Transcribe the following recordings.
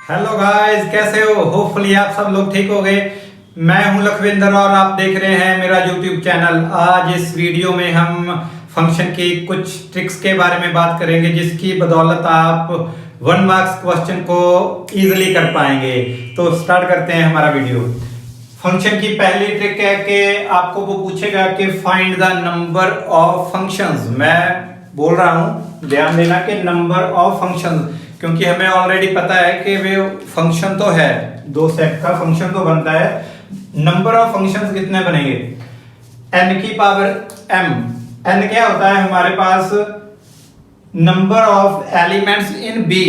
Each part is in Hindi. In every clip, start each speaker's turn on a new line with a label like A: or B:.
A: हेलो गाइस, कैसे हो? होपफुली आप सब लोग ठीक हो गए। मैं हूं लखविंदर और आप देख रहे हैं मेरा यूट्यूब चैनल। आज इस वीडियो में हम फंक्शन की कुछ ट्रिक्स के बारे में बात करेंगे जिसकी बदौलत आप 1 मार्क्स क्वेश्चन को इजीली कर पाएंगे। तो स्टार्ट करते हैं हमारा वीडियो। फंक्शन की पहली ट्रिक है कि आपको वो पूछेगा कि find the number of functions. मैं बोल रहा हूं ध्यान देना कि नंबर ऑफ फंक्शंस, क्योंकि हमें ऑलरेडी पता है कि वे फंक्शन तो है, दो सेट का फंक्शन तो बनता है। नंबर ऑफ फंक्शंस कितने बनेंगे? n की पावर m। n क्या होता है हमारे पास? Number of elements in b।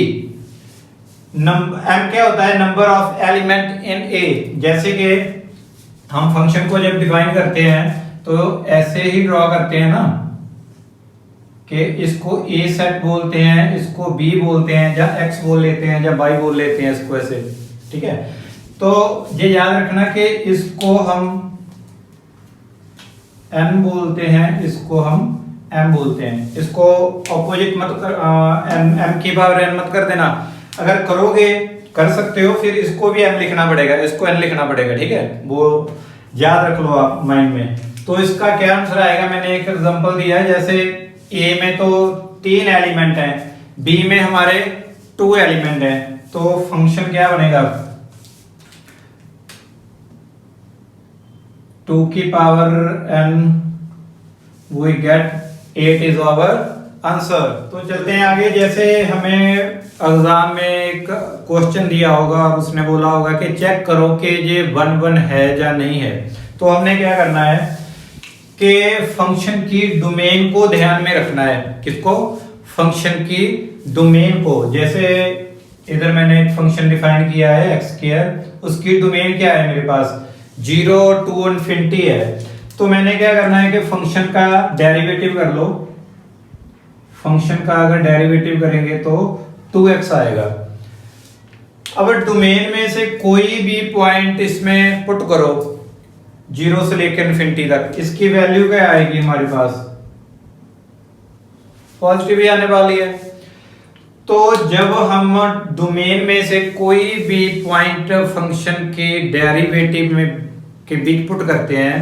A: m क्या होता है? Number of element in a। जैसे कि हम फंक्शन को जब डिफाइन करते हैं तो ऐसे ही ड्रॉ करते हैं ना कि इसको a सेट बोलते हैं, इसको b बोलते हैं, या x बोल लेते हैं, या y बोल लेते हैं, इसको ऐसे। ठीक है, तो ये याद रखना कि इसको हम n बोलते हैं, इसको हम m बोलते हैं। इसको ऑपोजिट मत कर, m की पावर n मत कर देना। अगर करोगे, कर सकते हो, फिर इसको भी m लिखना पड़ेगा, इसको n लिखना पड़ेगा। ठीक है, वो याद रख लो आप माइंड में। तो इसका क्या आंसर आएगा? मैंने एक एग्जांपल दिया है, जैसे A में तो 3 एलिमेंट हैं, B में हमारे 2 एलिमेंट हैं, तो फंक्शन क्या बनेगा? 2 की power n, we get 8 is our answer. तो चलते हैं आगे। जैसे हमें एग्जाम में एक क्वेश्चन दिया होगा और उसने बोला होगा कि चेक करो कि ये 1 1 है या नहीं है, तो हमने क्या करना है कि फंक्शन की डोमेन को ध्यान में रखना है। किसको? फंक्शन की डोमेन को। जैसे इधर मैंने एक फंक्शन डिफाइन किया है x², उसकी डोमेन क्या है मेरे पास? 0 to infinity है। तो मैंने क्या करना है कि फंक्शन का डेरिवेटिव कर लो। फंक्शन का अगर डेरिवेटिव करेंगे तो 2x आएगा। अब डोमेन में से कोई भी पॉइंट इसमें पुट करो 0 से लेकर इन्फिनिटी तक, इसकी वैल्यू क्या आएगी हमारे पास? पॉजिटिव ही आने वाली है। तो जब हम डोमेन में से कोई भी पॉइंट फंक्शन के डेरिवेटिव में के बीच पुट करते हैं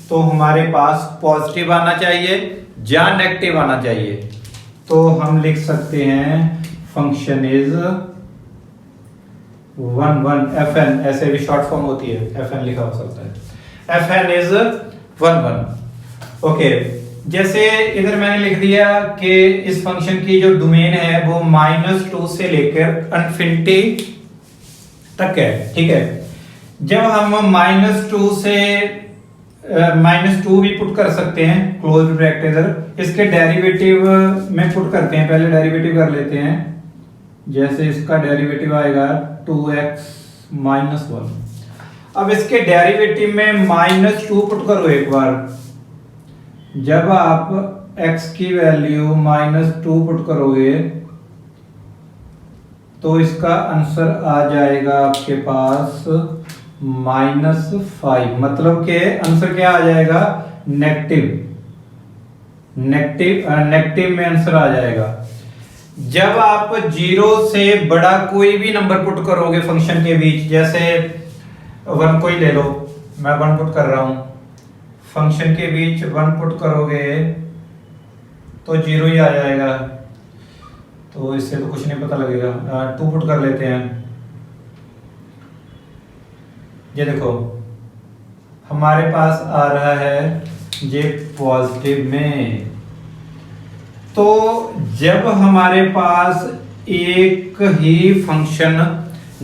A: तो हमारे पास पॉजिटिव आना चाहिए या नेगेटिव आना चाहिए। तो हम लिख सकते हैं फंक्शन इज 1 1 fn, ऐसे भी शॉर्ट फॉर्म होती है, fn लिखा हो सकता है। fn is 1 1। ओके, जैसे इधर मैंने लिख दिया कि इस फंक्शन की जो डोमेन है वो -2 से लेकर इन्फिनिटी तक है। ठीक है, जब हम -2 से -2 भी पुट कर सकते हैं, क्लोज ब्रैकेट इधर, इसके डेरिवेटिव में पुट करते हैं। पहले डेरिवेटिव कर लेते हैं। जैसे इसका डेरिवेटिव आएगा 2x - 1। अब इसके डेरिवेटिव में -2 पुट करो एक बार। जब आप x की वैल्यू -2 पुट करोगे तो इसका आंसर आ जाएगा आपके पास -5। मतलब के आंसर क्या आ जाएगा? नेगेटिव। नेगेटिव में आंसर आ जाएगा। जब आप 0 से बड़ा कोई भी नंबर पुट करोगे फंक्शन के बीच, जैसे 1 को ही ले लो, मैं 1 पुट कर रहा हूं, फंक्शन के बीच 1 पुट करोगे तो 0 ही आ जाएगा। तो इससे तो कुछ नहीं पता लगेगा। 2 पुट कर लेते हैं। ये देखो हमारे पास आ रहा है ये पॉजिटिव में। तो जब हमारे पास एक ही फंक्शन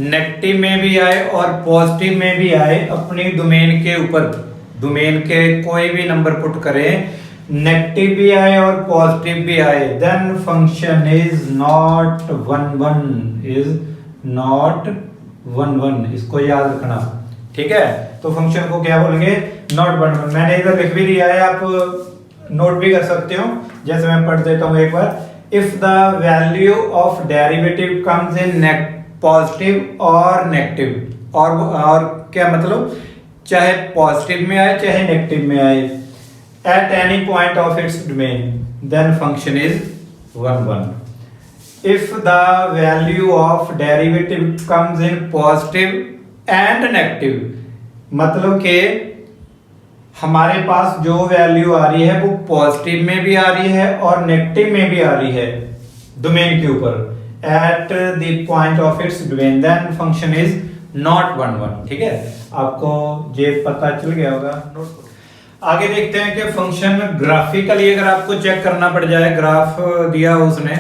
A: नेगेटिव में भी आए और पॉजिटिव में भी आए, अपनी डोमेन के ऊपर, डोमेन के कोई भी नंबर पुट करें, नेगेटिव भी आए और पॉजिटिव भी आए, then function is not 1 1, is not 1 1। इसको याद रखना। ठीक है, तो फंक्शन को क्या बोलेंगे? नॉट 1 1। मैंने इधर लिख भी दिया है, आप नोट भी कर सकते हो। जैसे मैं पढ़ देता हूं एक बार। If the value of derivative comes in positive और नेगेटिव, और क्या मतलब? चाहे पॉजिटिव में आए चाहे नेगेटिव में आए, at any point of its domain, then function is 1 1। if the value of derivative comes in positive and negative, मतलब कि हमारे पास जो वैल्यू आ रही है वो पॉजिटिव में भी आ रही है और नेगेटिव में भी आ रही है डोमेन के ऊपर, at the point of its domain, then function is not 1 1। ठीक है, आपको ये पता चल गया होगा। आगे देखते हैं कि फंक्शन ग्राफिकली अगर आपको चेक करना पड़ जाए, ग्राफ दिया उसने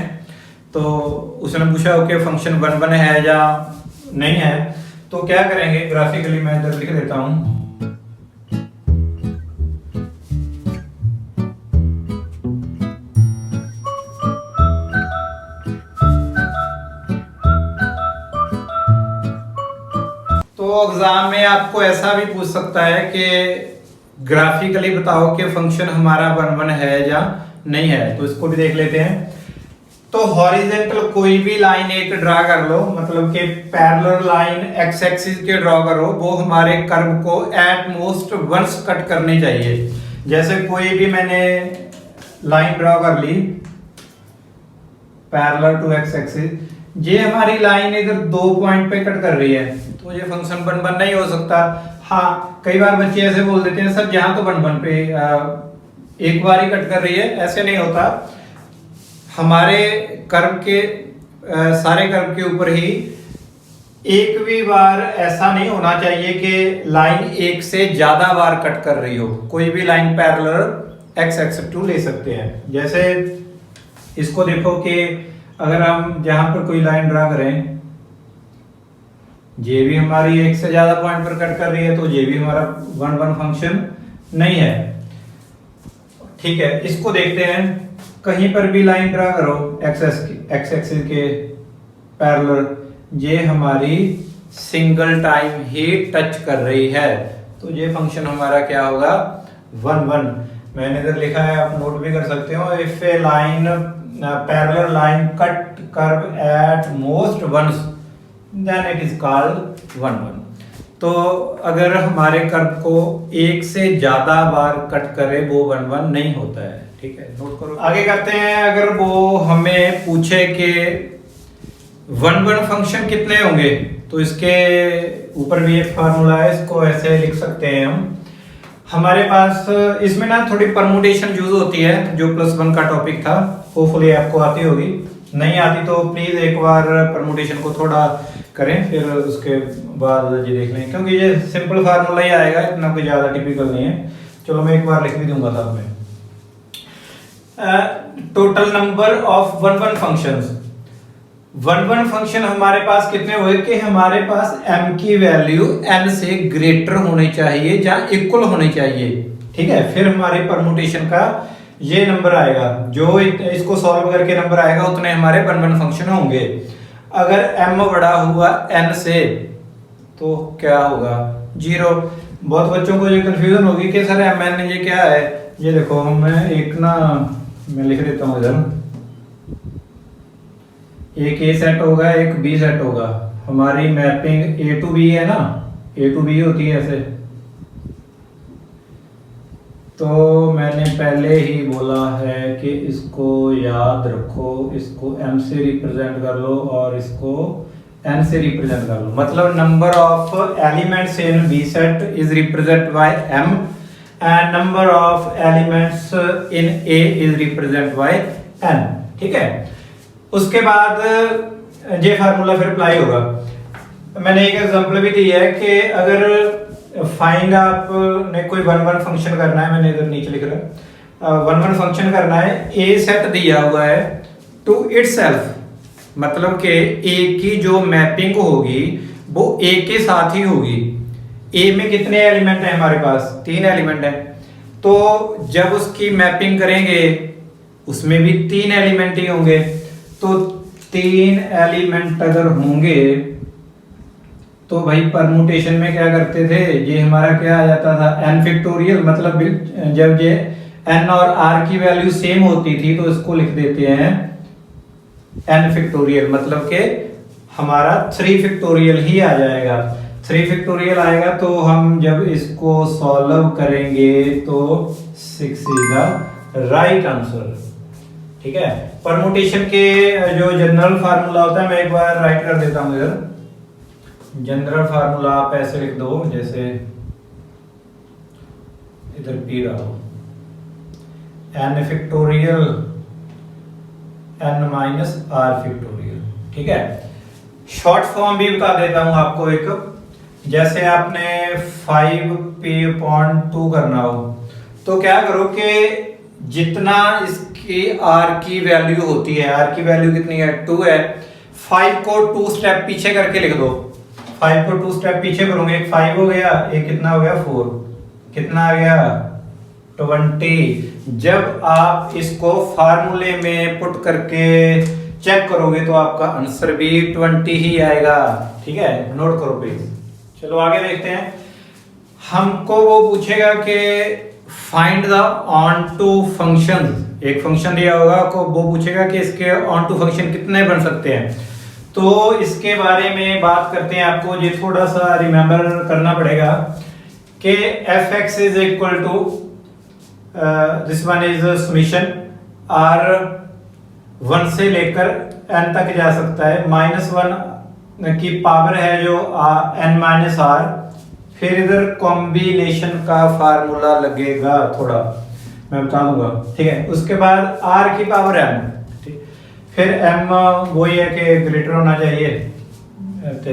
A: तो उसने पूछा ओके फंक्शन 1 1 है या नहीं है, तो क्या करेंगे ग्राफिकली, मैं इधर लिख देता हूं। तो एग्जाम में आपको ऐसा भी पूछ सकता है कि ग्राफिकली बताओ कि फंक्शन हमारा 1 1 है या नहीं है, तो इसको भी देख लेते हैं। तो हॉरिजेंटल कोई भी लाइन एक ड्रा कर लो, मतलब कि पैरेलल लाइन एक्स एक्सिस के ड्रॉ करो, वो हमारे कर्व को एट मोस्ट वंस कट करनी चाहिए। जैसे कोई भी मैंने लाइन ड्रॉ कर ली पैरेलल टू एक्स एक्सिस, ये हमारी लाइन इधर 2 पॉइंट पे कट कर रही है, तो ये फंक्शन 1 1 नहीं हो सकता। हाँ, कई बार बच्चे ऐसे बोल देते हैं सर जहां तो 1 1 पे एक बार ही कट कर रही है, ऐसे नहीं होता। हमारे कर्व के सारे कर्व के ऊपर ही एक भी बार ऐसा नहीं होना चाहिए कि लाइन एक से ज्यादा बार कट कर रही हो। कोई भी line parallel x axis to ले सकते हैं। जैसे इसको देखो कि अगर हम जहां पर कोई लाइन ड्रा करें, ये भी हमारी एक से ज्यादा पॉइंट पर कट कर रही है, तो ये भी हमारा 1 1 फंक्शन नहीं है। ठीक है, इसको देखते हैं, कहीं पर भी लाइन ड्रा करो एक्स एक्सिस के पैरेलल, ये हमारी सिंगल टाइम ही टच कर रही है, तो ये फंक्शन हमारा क्या होगा 1 1। मैंने इधर लिखा है, आप नोट भी कर सकते हो, if a line parallel line cut curve at most once then it is called 1 1। तो अगर हमारे कर्व को एक से ज्यादा बार कट करे वो 1 1 नहीं होता है। ठीक है, नोट करो। आगे करते हैं, अगर वो हमें पूछे कि 1 1 फंक्शन कितने होंगे, तो इसके ऊपर भी एक फार्मूला है, इसको ऐसे लिख सकते हैं हम। हमारे पास इसमें ना थोड़ी परमुटेशन यूज होती है, जो +1 का टॉपिक था, होपफुली आपको आती होगी। नहीं आती तो प्लीज एक बार परमुटेशन को थोड़ा करें, फिर उसके बाद ये देख लें, क्योंकि ये सिंपल फार्मूला ही आएगा, इतना कोई ज्यादा टिपिकल नहीं है। चलो मैं एक बार लिख भी दूंगा साथ में। Total number of 1 1 functions, 1 1 function हमारे पास कितने हुए कि हमारे पास m की वैल्यू n से ग्रेटर होनी चाहिए या इक्वल होनी चाहिए। ठीक है, फिर हमारे परमुटेशन का ये नंबर आएगा, जो इसको सॉल्व करके नंबर आएगा उतने हमारे 1 1 फंक्शन होंगे। अगर m बड़ा हुआ n से तो क्या होगा 0। बहुत बच्चों को ये कंफ्यूजन होगी कि सर mn ये क्या है। ये देखो, मैं एक ना मैं लिख देता हूँ इधर, एक A सेट होगा, एक B सेट होगा। हमारी मैपिंग A to B है ना, A to B होती है ऐसे। तो मैंने पहले ही बोला है कि इसको याद रखो, इसको m से रिप्रेजेंट कर लो और इसको n से रिप्रेजेंट कर लो। मतलब number of elements in B set is represent by m and number of elements in A is represent by n। ठीक है, उसके बाद ये फार्मूला फिर अप्लाई होगा। मैंने एक एग्जांपल भी दी है कि अगर फाइंड आपने कोई 1 1 फंक्शन करना है, मैंने इधर नीचे लिख रहा है 1 1 फंक्शन करना है, A सेट दिया हुआ है टू इटसेल्फ, मतलब कि A की जो मैपिंग होगी वो A के साथ ही होगी। A में कितने एलिमेंट हैं हमारे पास, 3 एलिमेंट हैं, तो जब उसकी मैपिंग करेंगे उसमें भी 3 एलिमेंट ही होंगे। तो 3 एलिमेंट अगर होंगे तो भाई परमुटेशन में क्या करते थे, ये हमारा क्या आ जाता था n फैक्टोरियल, मतलब जब ये n और r की वैल्यू सेम होती थी तो इसको लिख देते हैं n फैक्टोरियल, मतलब कि हमारा 3 फैक्टोरियल ही आ जाएगा। 3 फैक्टोरियल आएगा तो हम जब इसको सॉल्व करेंगे तो 6 इज द राइट आंसर। ठीक है। परमुटेशन के जो जनरल फार्मूला होता है मैं एक बार राइट कर देता हूं इधर। जनरल फार्मूला आप ऐसे लिख दो, जैसे इधर पी डालो, n factorial n minus r factorial, ठीक है। शॉर्ट फॉर्म भी बता देता हूं आपको एक, जैसे आपने 5p/2 करना हो तो क्या करो कि जितना इसकी r की वैल्यू होती है, r की वैल्यू कितनी है 2 है, 5 को 2 स्टेप पीछे करके लिख दो। 5 को 2 स्टेप पीछे करोगे, एक 5 हो गया, एक कितना हो गया 4, कितना आ गया 20। जब आप इसको फार्मूले में पुट करके चेक करोगे तो आपका आंसर भी 20 ही आएगा, ठीक है। नोट करो प्लीज। चलो आगे देखते हैं। हमको वो पूछेगा कि find the onto function, एक फंक्शन दिया होगा को वो पूछेगा कि इसके ऑन टू फंक्शन कितने बन सकते हैं। तो इसके बारे में बात करते हैं। आपको ये थोड़ा सा रिमेंबर करना पड़ेगा कि f(x) is equal to this one is summation r 1 से लेकर n तक जा सकता है, -1 की पावर है जो n माइनस r, फिर इधर कॉम्बिनेशन का फार्मूला लगेगा, थोड़ा मैं बता दूंगा, ठीक है। उसके बाद r की पावर m, ठीक, फिर m वही है कि ग्रेटर होना चाहिए तो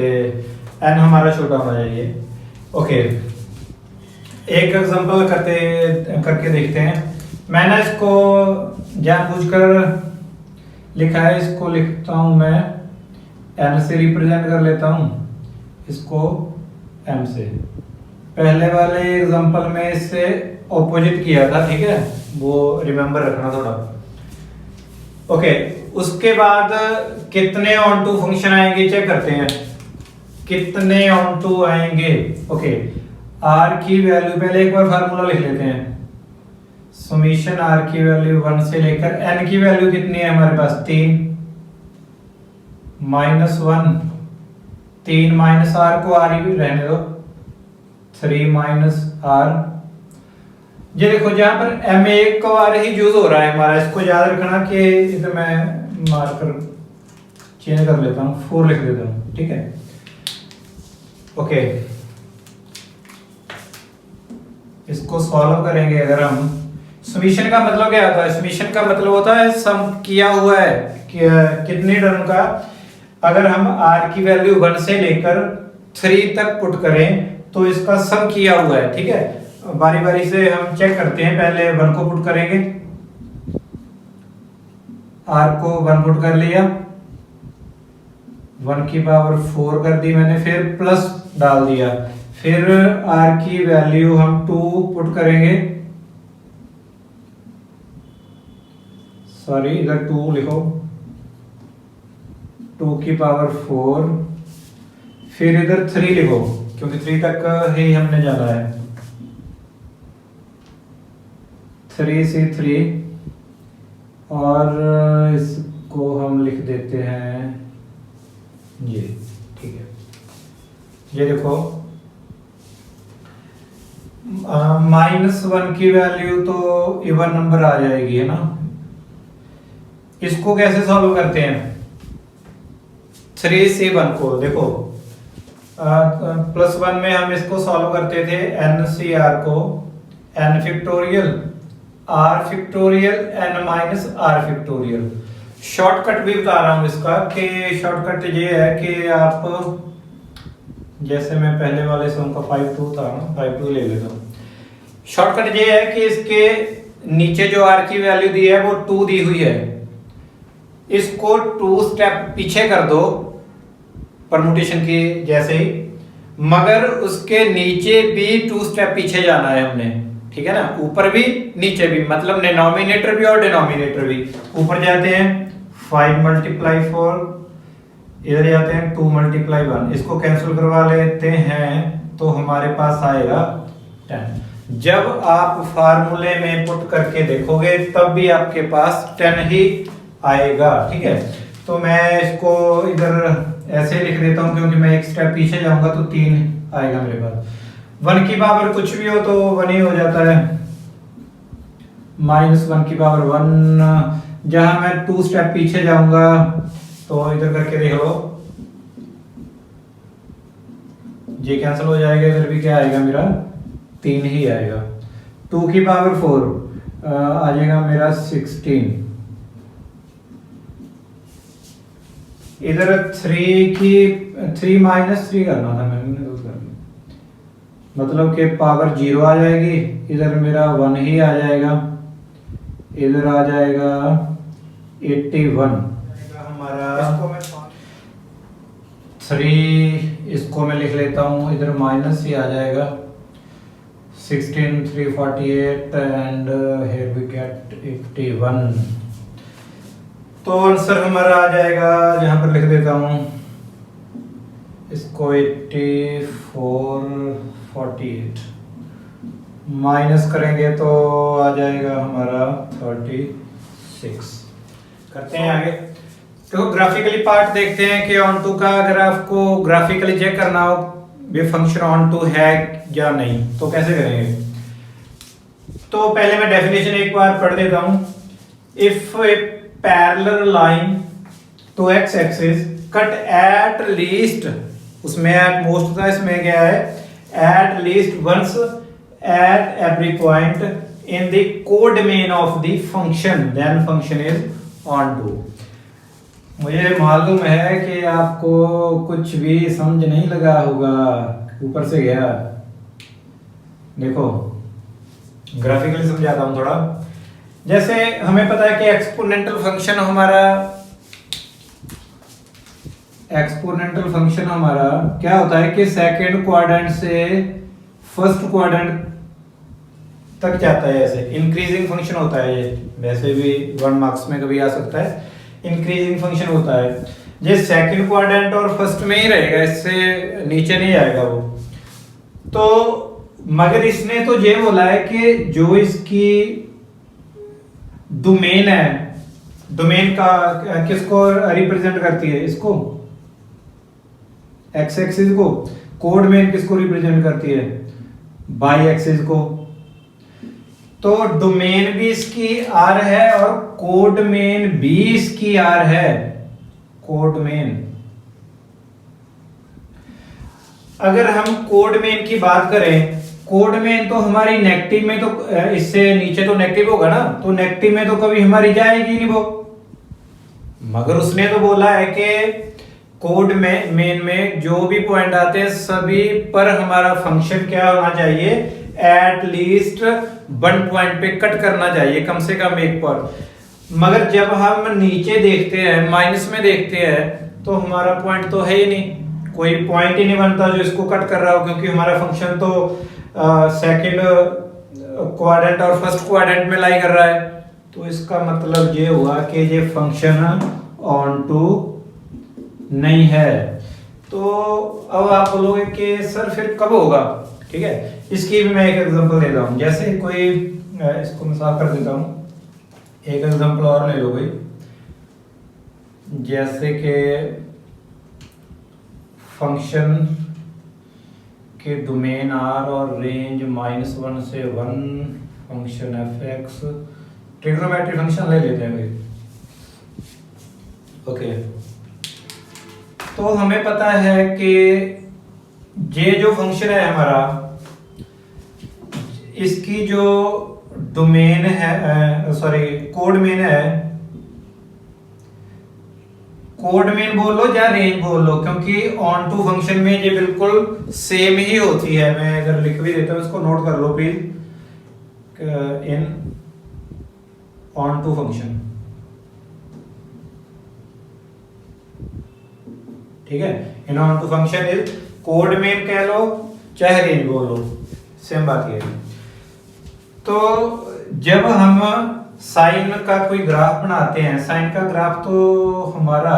A: n हमारा छोटा होना चाहिए। ओके, एक एग्जांपल करके देखते हैं। मैंने इसको जानबूझकर लिखा है, इसको लिखता हूं मैं n से रिप्रेजेंट कर लेता हूं इसको m से। पहले वाले एग्जांपल में इससे ऑपोजिट किया था, ठीक है, वो रिमेंबर रखना थोड़ा। ओके, उसके बाद कितने ऑन टू फंक्शन आएंगे चेक करते हैं, कितने ऑन टू आएंगे। ओके, r की वैल्यू पहले एक बार फार्मूला लिख लेते हैं। समीशन r की वैल्यू 1 से लेकर n की वैल्यू कितनी है हमारे पास 3 -1, 3 माइनस r को r ही रहने दो, 3 माइनस r। ये देखो जहां पर m1 को r ही यूज हो रहा है हमारा, इसको याद रखना कि इधर मैं मार्कर चेंज कर लेता हूं, 4 लिख देता हूं, ठीक है। ओके, इसको सॉल्व करेंगे अगर हम। समीशन का मतलब क्या होता है? समीशन का मतलब होता है सम किया हुआ है कि कितनी टर्म का। अगर हम r की वैल्यू 1 से लेकर 3 तक पुट करें तो इसका सम किया हुआ है, ठीक है। बारी बारी से हम चेक करते हैं। पहले 1 को पुट करेंगे, r को 1 पुट कर लिया, 1 की पावर 4 कर दी मैंने, फिर प्लस डाल दिया, फिर r की वैल्यू हम 2 पुट करेंगे, सॉरी इधर 2 लिखो, 2 की पावर 4, फिर इधर 3 लिखो क्योंकि 3 तक ही हमने जाना है, 3 से 3, और इसको हम लिख देते हैं ये, ठीक है। ये देखो -1 की वैल्यू तो इवन नंबर आ जाएगी, है ना। इसको कैसे सॉल्व करते हैं? 3 से 1 को देखो, +1 में हम इसको सॉल्व करते थे n से r को, n factorial r factorial n minus r factorial. Shortcut भी बता रहा हूं इसका कि शॉर्टकट ये है कि आप, जैसे मैं पहले वाले सम का 5-2 था ना, 5-2 ले लेता हूं। शॉर्टकट ये है कि इसके नीचे जो r की वैल्यू दी है वो 2 दी हुई है, इसको 2 स्टेप पीछे कर दो परमुटेशन की जैसे ही, मगर उसके नीचे भी 2 स्टेप पीछे जाना है हमने, ठीक है ना। ऊपर भी नीचे भी, मतलब डिनोमिनेटर भी और डिनोमिनेटर भी। ऊपर जाते हैं 5 × 4, इधर जाते हैं 2 × 1, इसको कैंसिल करवा लेते हैं तो हमारे पास आएगा 10। जब आप फार्मूले में पुट करके देखोगे तब भी आपके पास 10 ही आएगा, ठीक है। तो मैं इसको इधर ऐसे लिख देता हूं क्योंकि मैं एक स्टेप पीछे जाऊंगा तो 3 आएगा मेरे पास। 1 की पावर कुछ भी हो तो 1 ही हो जाता है, -1 की पावर 1, जहां मैं 2 स्टेप पीछे जाऊंगा तो इधर करके देख लो, ये कैंसिल हो जाएगा, इधर भी क्या आएगा मेरा 3 ही आएगा। 2 की पावर 4 आ जाएगा मेरा 16। इधर 3 माइनस 3 करना था मैंने, मतलब कि पावर 0 आ जाएगी, इधर मेरा 1 ही आ जाएगा, इधर आ जाएगा 81 हमारा। 3 इसको मैं लिख लेता हूँ, इधर माइनस ही आ जाएगा, 16 348 एंड here we get 81। तो आंसर हमारा आ जाएगा, यहाँ पर लिख देता हूँ इसको, 8448 माइनस करेंगे तो आ जाएगा हमारा 36। करते हैं आगे। तो ग्राफिकली पार्ट देखते हैं कि ऑन टू का अगर आपको ग्राफिकली चेक करना हो ये फंक्शन ऑन टू है या नहीं तो कैसे करेंगे। तो पहले मैं डेफिनेशन एक बार पढ़ देता हूं। If a parallel line to x axis cut at least, उसमें एट मोस्ट था, इसमें क्या है at least once at every point in the codomain of the function, then function is onto. मुझे मालूम है कि आपको कुछ भी समझ नहीं लगा होगा, ऊपर से गया। देखो ग्राफिकली समझाता हूं थोड़ा। जैसे हमें पता है कि एक्सपोनेंशियल फंक्शन हमारा क्या होता है कि सेकंड क्वाड्रेंट से फर्स्ट क्वाड्रेंट तक जाता है, ऐसे इंक्रीजिंग फंक्शन होता है ये, वैसे भी 1 मार्क्स में कभी आ सकता है, इंक्रीजिंग फंक्शन होता है। ये सेकंड क्वाड्रेंट और फर्स्ट में ही रहेगा, इससे नीचे नहीं आएगा वो। तो मगर इसने तो ये बोला है कि जो इसकी डोमेन है, डोमेन का किसको रिप्रेजेंट करती है, इसको एक्स एक्सिस को, कोडमेन किसको रिप्रेजेंट करती है, बाई एक्सिस को। तो डोमेन भी इसकी आर है और कोडमेन भी इसकी आर है। कोडमेन, अगर हम कोडमेन की बात करें, कोडमेन तो हमारी नेगेटिव में, तो इससे नीचे तो नेगेटिव होगा ना, तो नेगेटिव में तो कभी हमारी जाएगी नहीं वो। मगर उसने तो बोला है कि कोड में मेन में जो भी पॉइंट आते हैं सभी पर हमारा फंक्शन क्या होना चाहिए, एट लीस्ट 1 पॉइंट पे कट करना चाहिए, कम से कम एक पर। मगर जब हम नीचे देखते हैं, माइनस में देखते हैं, तो हमारा पॉइंट तो है ही नहीं, कोई पॉइंट ही नहीं बनता जो इसको कट कर रहा हो, क्योंकि हमारा फंक्शन तो सेकंड क्वाड्रेंट और फर्स्ट क्वाड्रेंट में लाई कर रहा है। तो इसका मतलब ये हुआ कि ये फंक्शन ऑन टू नहीं है। तो अब आप बोलोगे कि सर फिर कब होगा, ठीक है, इसकी भी मैं एक एग्जांपल देता हूं। जैसे कोई, इसको मैं साफ कर देता हूं, एक एग्जांपल और ले लो भाई। जैसे कि फंक्शन के डोमेन आर और रेंज -1 से 1, function F x, trigonometry function ले लेते हैं भाई। ओके, तो हमें पता है कि ये जो फंक्शन है हमारा, इसकी जो डोमेन है, सॉरी कोडमेन है, कोडमेन बोल लो या रेंज बोल लो, क्योंकि ऑन टू फंक्शन में ये बिल्कुल सेम ही होती है। मैं अगर लिख भी देता हूं, इसको नोट कर लो please, in onto function, ठीक है। In onto function is codomain कह लो चाहे रेंज बोल लो, सेम बात ये है। तो जब हम साइन का कोई ग्राफ बनाते हैं, साइन का ग्राफ तो हमारा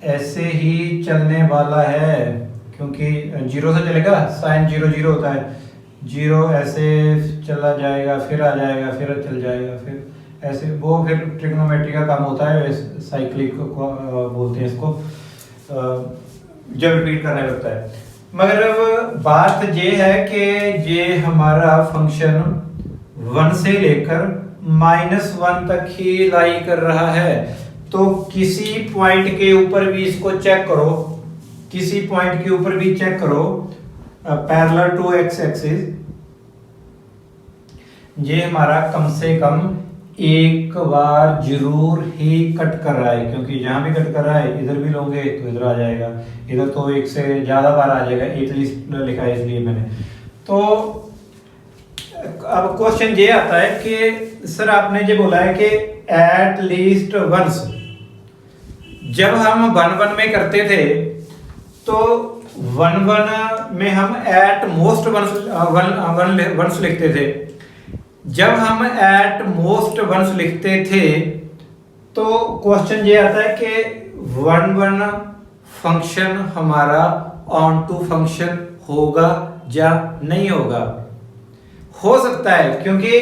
A: ऐसे ही चलने वाला है, क्योंकि 0 से चलेगा, साइन 0 0 होता है, 0 ऐसे चला जाएगा, फिर आ जाएगा, फिर चल जाएगा, फिर ऐसे, वो फिर ट्रिग्नोमेट्री का काम होता है, साइक्लिक बोलते हैं इसको, जब रिपीट करने लगता है। मगर अब बात ये है कि ये हमारा फंक्शन 1 से लेकर -1 तक ही लाई कर रहा है, तो किसी पॉइंट के ऊपर भी इसको चेक करो, किसी पॉइंट के ऊपर भी चेक करो पैरेलल टू एक्स एक्सिस, ये हमारा कम से कम एक बार जरूर ही कट कर रहा है, क्योंकि जहां भी कट कर रहा है इधर भी लोगे तो इधर आ जाएगा, इधर तो एक से ज्यादा बार आ जाएगा, एटलीस्ट लिखा है इसलिए मैंने। तो अब क्वेश्चन ये आता है कि सर आपने ये बोला है कि एट लीस्ट वंस, जब हम 1 में करते थे तो 1 में हम एट मोस्ट वंस लिखते थे। जब हम एट मोस्ट वंस लिखते थे तो क्वेश्चन ये आता है कि 1 फंक्शन हमारा ऑन टू फंक्शन होगा या नहीं होगा। हो सकता है, क्योंकि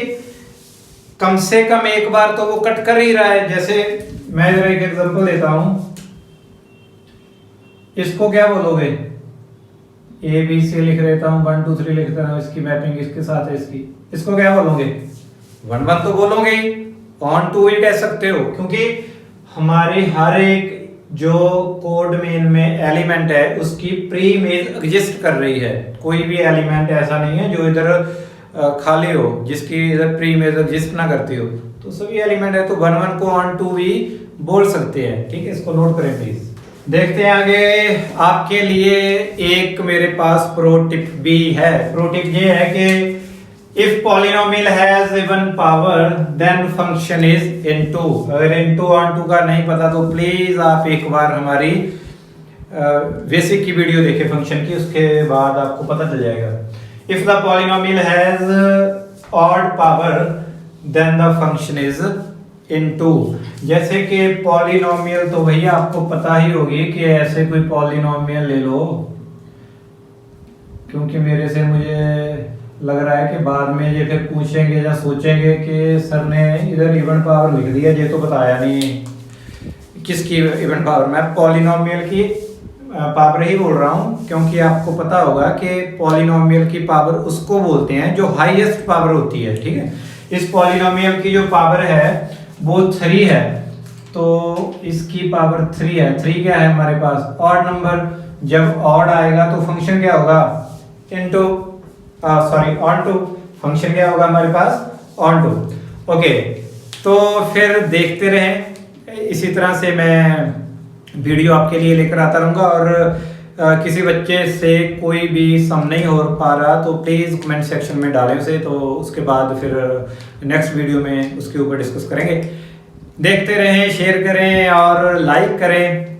A: कम से कम एक बार तो वो कट कर ही रहा है। जैसे मैं जरा एक एग्जांपल देता हूं, इसको क्या बोलोगे, ए बी सी लिख देता हूं, 1 2 3 लिखता हूं, इसकी मैपिंग इसके साथ है इसकी, इसको क्या बोलोगे, 1 1 तो बोलोगे, ऑन टू ही कह सकते हो, क्योंकि हमारे हर एक जो कोड मेन में एलिमेंट है उसकी प्री इमेज एग्जिस्ट कर रही है। कोई भी एलिमेंट ऐसा नहीं है जो इधर खाली हो, जिसकी इधर प्री इमेज एग्जिस्ट ना करती हो, तो सभी एलिमेंट है, तो 1 1 को ऑन टू भी बोल सकते हैं। ठीक है, इसको नोट करें प्लीज। देखते हैं आगे, आपके लिए एक मेरे पास प्रो टिप भी है। प्रो टिप ये है कि if polynomial has even power then function is into। अगर into onto का नहीं पता तो प्लीज आप एक बार हमारी बेसिक की वीडियो देखें फंक्शन की, उसके बाद आपको पता चल जाएगा। if the polynomial has odd power then the function is into। जैसे कि पॉलिनोमियल तो भैया आपको पता ही होगी कि ऐसे कोई पॉलिनोमियल ले लो, क्योंकि मेरे से मुझे लग रहा है कि बाद में ये फिर पूछेंगे या सोचेंगे कि सर ने इधर इवन पावर लिख दिया, ये तो बताया नहीं किसकी इवन पावर। मैं पॉलिनोमियल की पावर ही बोल रहा हूँ, क्योंकि आपको पता होगा कि पॉलिनोमियल की पावर उसको बोलते हैं जो हाईएस्ट पावर होती है। ठीक है, इस पॉलिनोमियल की जो पावर है वो 3 है, तो इसकी पावर 3 है। 3 क्या है हमारे पास, ऑड नंबर। जब ऑड आएगा तो फंक्शन क्या होगा, into sorry onto, function क्या होगा हमारे पास, ऑन टू। ओके, तो फिर देखते रहें, इसी तरह से मैं वीडियो आपके लिए लेकर आता रहूँगा। और किसी बच्चे से कोई भी सम नहीं हो पा रहा तो प्लीज़ कमेंट सेक्शन में डालें उसे, तो उसके बाद फिर नेक्स्ट वीडियो में उसके ऊपर डिस्कस करेंगे। देखते रहें, शेयर करें और लाइक करें,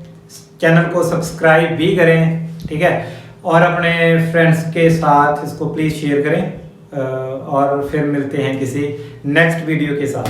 A: चैनल को सब्सक्राइब भी करें। ठीक है, और अपने फ्रेंड्स के साथ इसको प्लीज़ शेयर करें, और फिर मिलते हैं किसी नेक्स्ट वीडियो के साथ।